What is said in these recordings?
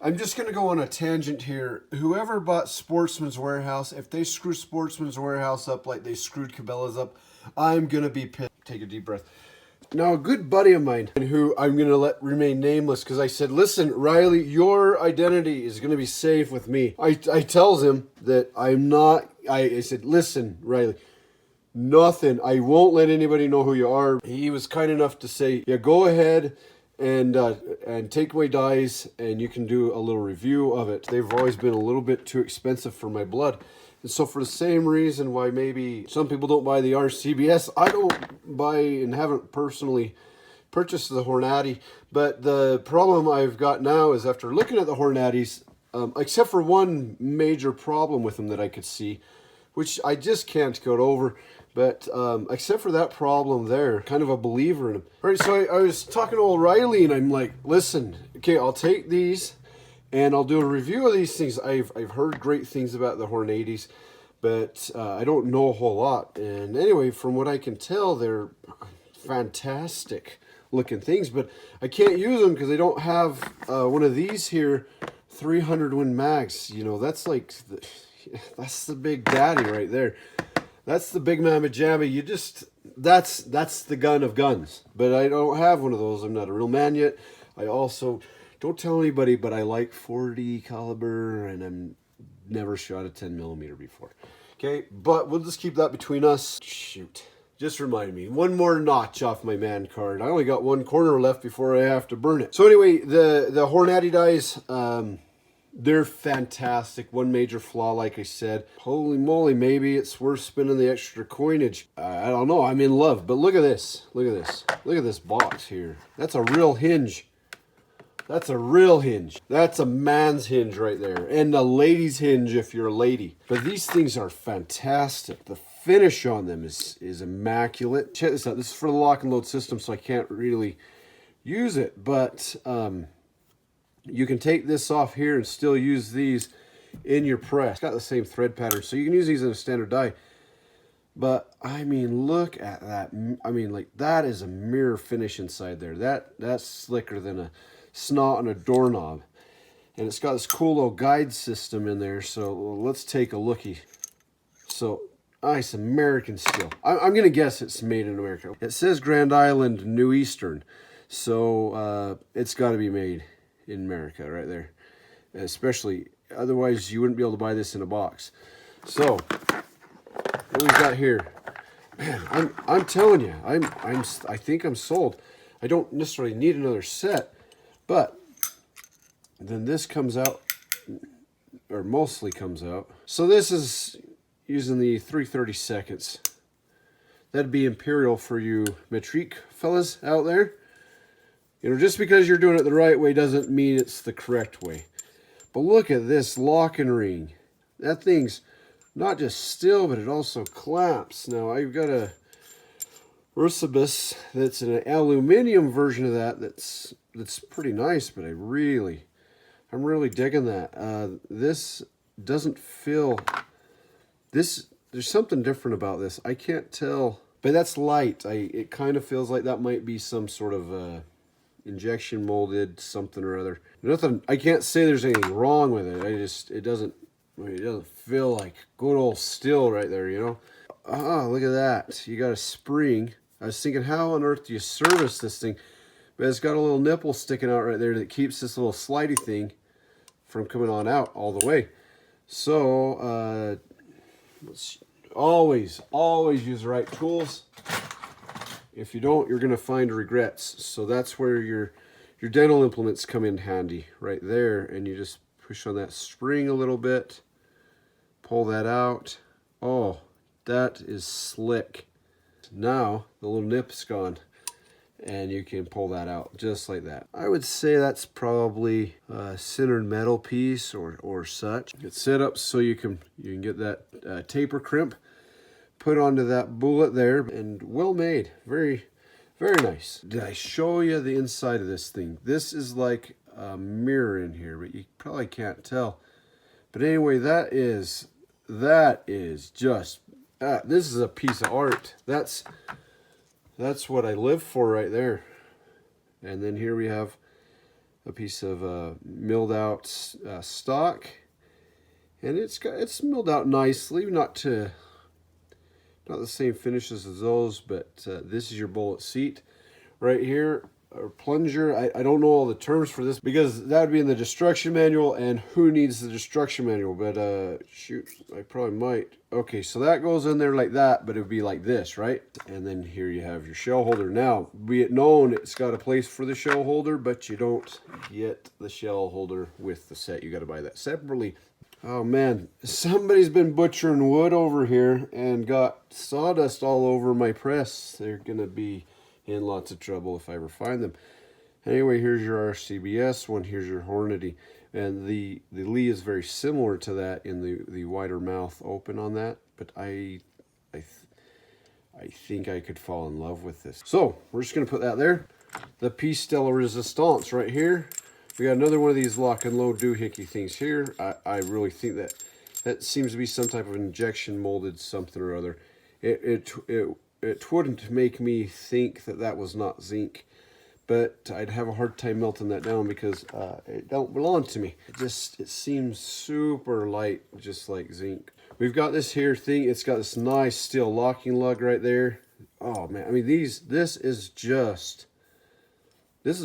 I'm just going to go on a tangent here. Whoever bought Sportsman's Warehouse, if they screw Sportsman's Warehouse up like they screwed Cabela's up, I'm going to be pissed. Take a deep breath. Now, a good buddy of mine, who I'm going to let remain nameless, because I said, listen, Riley, your identity is going to be safe with me. I tells him that I'm not, I said, listen, Riley, nothing. I won't let anybody know who you are. He was kind enough to say, yeah, go ahead and take away dyes, and you can do a little review of it. They've always been a little bit too expensive for my blood. And so for the same reason why maybe some people don't buy the RCBS, I don't buy and haven't personally purchased the Hornady. But the problem I've got now is after looking at the Hornadys, except for one major problem with them that I could see, which I just can't get over. But except for that problem there, kind of a believer in them. All right, so I was talking to old Riley, and I'm like, listen, okay, I'll take these, and I'll do a review of these things. I've heard great things about the Hornadys, but I don't know a whole lot. And anyway, from what I can tell, they're fantastic looking things, but I can't use them because I don't have one of these here 300 Win Mags. You know, that's like, that's the big daddy right there. That's the big mamma jamma. You just, that's the gun of guns. But I don't have one of those. I'm not a real man yet. I also, don't tell anybody, but I like 40 caliber, and I'm never shot a 10 millimeter before. Okay, but we'll just keep that between us. Shoot, just remind me. One more notch off my man card. I only got one corner left before I have to burn it. So anyway, the Hornady dies, they're fantastic. One major flaw, like I said, holy moly, maybe it's worth spending the extra coinage. I don't know, I'm in love. But look at this, look at this. Look at this box here. That's a real hinge. That's a real hinge. That's a man's hinge right there. And a lady's hinge if you're a lady. But these things are fantastic. The finish on them is immaculate. Check this out. This is for the lock and load system, so I can't really use it. But you can take this off here and still use these in your press. It's got the same thread pattern, so you can use these in a standard die. But, I mean, look at that. I mean, like, that is a mirror finish inside there. That's slicker than a snot on a doorknob. And it's got this cool little guide system in there, so let's take a looky. So, nice American steel. I'm going to guess it's made in America. It says Grand Island, New Eastern, so it's got to be made in America right there, especially otherwise you wouldn't be able to buy this in a box. So what we got here, man, I'm telling you, I think I'm sold. I don't necessarily need another set, but then this comes out, or mostly comes out. So this is using the 3/32. That'd be imperial for you metrique fellas out there. You know, just because you're doing it the right way doesn't mean it's the correct way. But look at this locking ring. That thing's not just still, but it also clamps. Now, I've got a Ursibus that's an aluminum version of that's pretty nice, but I'm really digging that. This doesn't feel... there's something different about this. I can't tell, but that's light. It kind of feels like that might be some sort of... injection molded something or other. Nothing. I can't say there's anything wrong with it. It doesn't feel like good old steel right there, you know. Ah, look at that. You got a spring. I was thinking, how on earth do you service this thing? But it's got a little nipple sticking out right there that keeps this little slidey thing from coming on out all the way. So let's always use the right tools. If you don't, you're going to find regrets. So that's where your dental implements come in handy, right there. And you just push on that spring a little bit, pull that out. Oh, that is slick. Now the little nip's gone, and you can pull that out just like that. I would say that's probably a centered metal piece or such. It's set up so you can get that taper crimp put onto that bullet there, and well made. Very, very nice. Did I show you the inside of this thing? This is like a mirror in here, but you probably can't tell. But anyway, that is just, this is a piece of art. That's what I live for right there. And then here we have a piece of milled out stock, and it's milled out nicely, not the same finishes as those, but this is your bullet seat right here, or plunger. I don't know all the terms for this because that would be in the destruction manual, and who needs the destruction manual? But shoot, I probably might. Okay, so that goes in there like that, but it would be like this, right? And then here you have your shell holder. Now, be it known, it's got a place for the shell holder, but you don't get the shell holder with the set. You got to buy that separately. Oh man, somebody's been butchering wood over here and got sawdust all over my press. They're gonna be in lots of trouble if I ever find them. Anyway, here's your RCBS one. Here's your Hornady, and the Lee is very similar to that in the wider mouth open on that. But I think I could fall in love with this. So we're just gonna put that there. The piece de la resistance right here. We got another one of these lock and load doohickey things here. I really think that seems to be some type of injection molded something or other. It wouldn't make me think that was not zinc, but I'd have a hard time melting that down because it don't belong to me. It seems super light, just like zinc. We've got this here thing. It's got this nice steel locking lug right there. Oh man, I mean this is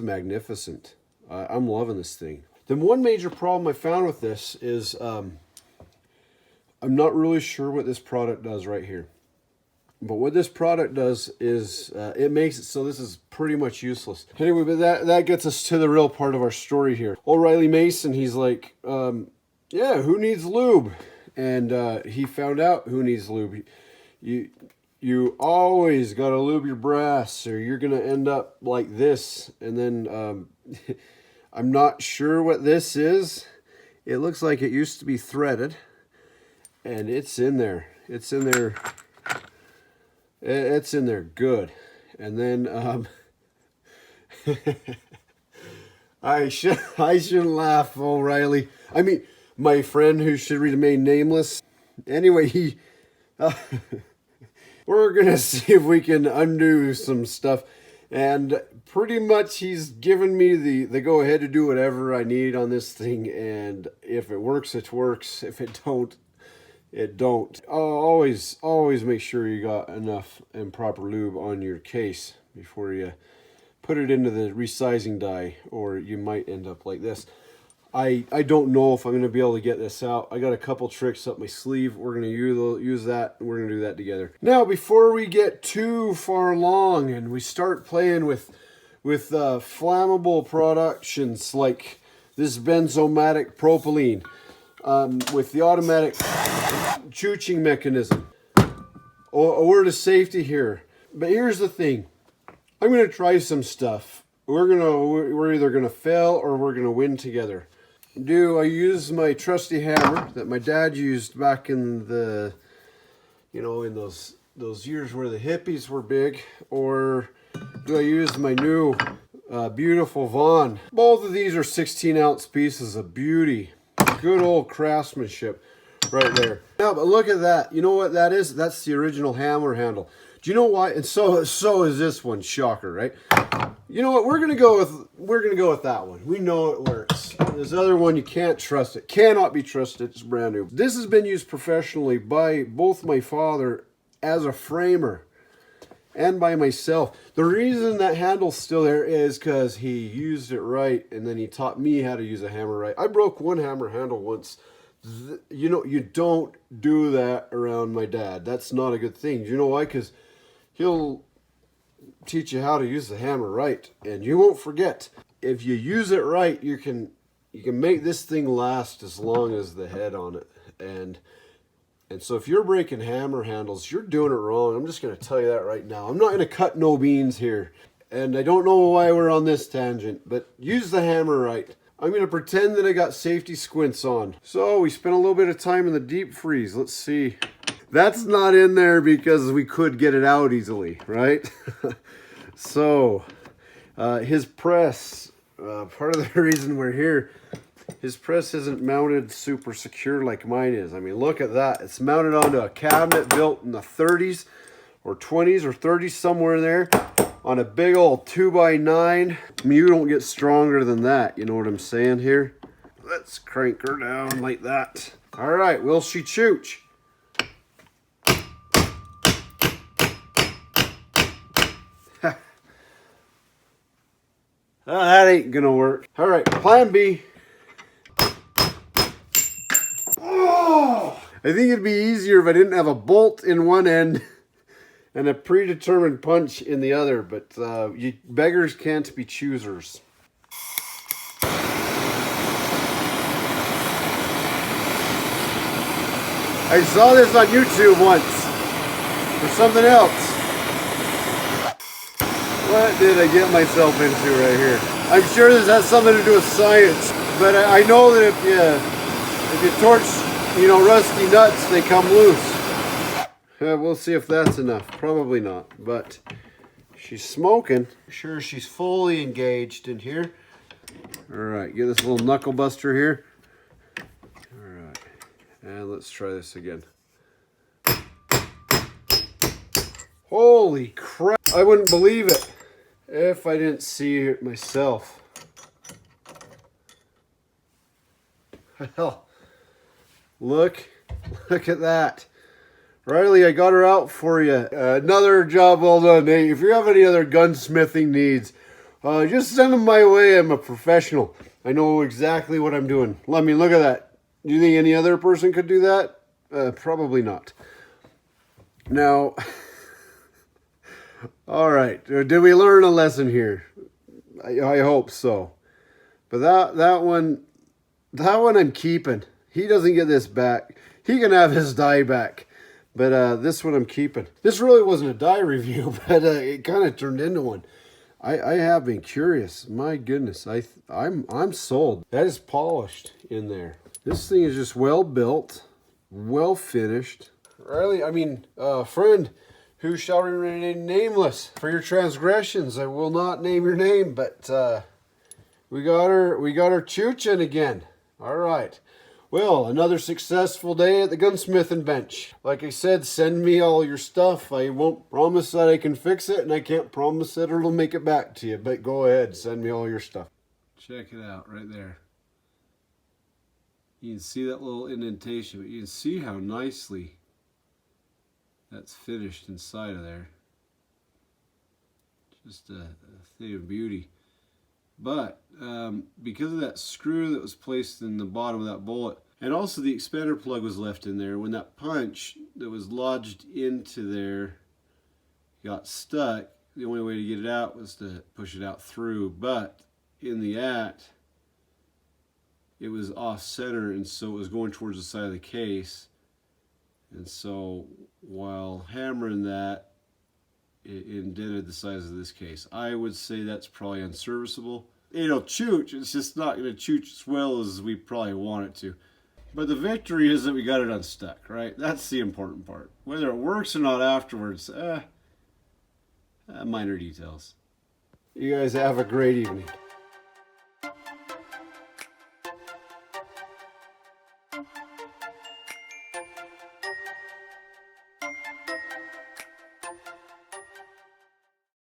magnificent. I'm loving this thing. The one major problem I found with this is I'm not really sure what this product does right here. But what this product does is it makes it so this is pretty much useless. Anyway, but that gets us to the real part of our story here. O'Reilly Mason, he's like, yeah, who needs lube? And he found out who needs lube. You always got to lube your brass or you're going to end up like this. And then I'm not sure what this is. It looks like it used to be threaded. And it's in there. It's in there. It's in there good. And then I shouldn't laugh, O'Reilly. I mean, my friend who should remain nameless. Anyway, we're gonna see if we can undo some stuff, and pretty much he's given me the go ahead to do whatever I need on this thing, and if it works, it works. If it don't, it don't. Always make sure you got enough and proper lube on your case before you put it into the resizing die, or you might end up like this. I don't know if I'm going to be able to get this out. I got a couple tricks up my sleeve. We're going to use that, and we're going to do that together. Now, before we get too far along and we start playing with flammable productions like this benzomatic propylene with the automatic chooching mechanism, a word of safety here. But here's the thing. I'm going to try some stuff. We're either going to fail or we're going to win together. Do I use my trusty hammer that my dad used back in the, in those years where the hippies were big, or do I use my new beautiful Vaughn? Both of these are 16-ounce pieces of beauty. Good old craftsmanship right there. Now, but look at that. You know what that is? That's the original hammer handle. Do you know why? And so is this one. Shocker, right? You know what? We're gonna go with that one. We know it works. This other one, you can't trust it. Cannot be trusted. It's brand new. This has been used professionally by both my father as a framer and by myself. The reason that handle's still there is because he used it right, and then he taught me how to use a hammer right. I broke one hammer handle once. You don't do that around my dad. That's not a good thing. You know why? Because he'll teach you how to use the hammer right, and you won't forget. If you use it right, you can make this thing last as long as the head on it. And so if you're breaking hammer handles, you're doing it wrong. I'm just going to tell you that right now. I'm not going to cut no beans here. And I don't know why we're on this tangent, but use the hammer right. I'm going to pretend that I got safety squints on. So we spent a little bit of time in the deep freeze. Let's see. That's not in there because we could get it out easily, right? So his press, part of the reason we're here, his press isn't mounted super secure like mine is. I mean, look at that. It's mounted onto a cabinet built in the 30s or 20s or 30s, somewhere in there, on a big old 2x9. I mean, you don't get stronger than that. You know what I'm saying here? Let's crank her down like that. All right, will she chooch? That ain't gonna work. All right, plan B. Oh, I think it'd be easier if I didn't have a bolt in one end and a predetermined punch in the other, but you beggars can't be choosers. I saw this on YouTube once for something else. What did I get myself into right here? I'm sure this has something to do with science, but I know that if you torch, you know, rusty nuts, they come loose. We'll see if that's enough. Probably not, but she's smoking. Sure, she's fully engaged in here. All right, get this little knuckle buster here. All right, and let's try this again. Holy crap! I wouldn't believe it if I didn't see it myself. Hell, look at that. Riley, I got her out for you. Another job well done. Hey, if you have any other gunsmithing needs, just send them my way. I'm a professional. I know exactly what I'm doing. Let me look at that. Do you think any other person could do that? Probably not. Now, all right. Did we learn a lesson here? I hope so. But that one I'm keeping. He doesn't get this back. He can have his die back. But this one I'm keeping. This really wasn't a die review, but it kind of turned into one. I have been curious. My goodness, I'm sold. That is polished in there. This thing is just well built, well finished. Riley, I mean, friend, who shall remain nameless for your transgressions. I will not name your name, but we got her chooching again. All right. Well, another successful day at the gunsmithing bench. Like I said, send me all your stuff. I won't promise that I can fix it, and I can't promise that it'll make it back to you. But go ahead, send me all your stuff. Check it out right there. You can see that little indentation, but you can see how nicely that's finished inside of there. Just a thing of beauty. But because of that screw that was placed in the bottom of that bullet, and also the expander plug was left in there, when that punch that was lodged into there got stuck, the only way to get it out was to push it out through. But in the it was off center, and so it was going towards the side of the case. And so while hammering that, it indented the size of this case. I would say that's probably unserviceable. It'll chooch, it's just not going to chooch as well as we probably want it to. But the victory is that we got it unstuck, right? That's the important part. Whether it works or not afterwards, minor details. You guys have a great evening.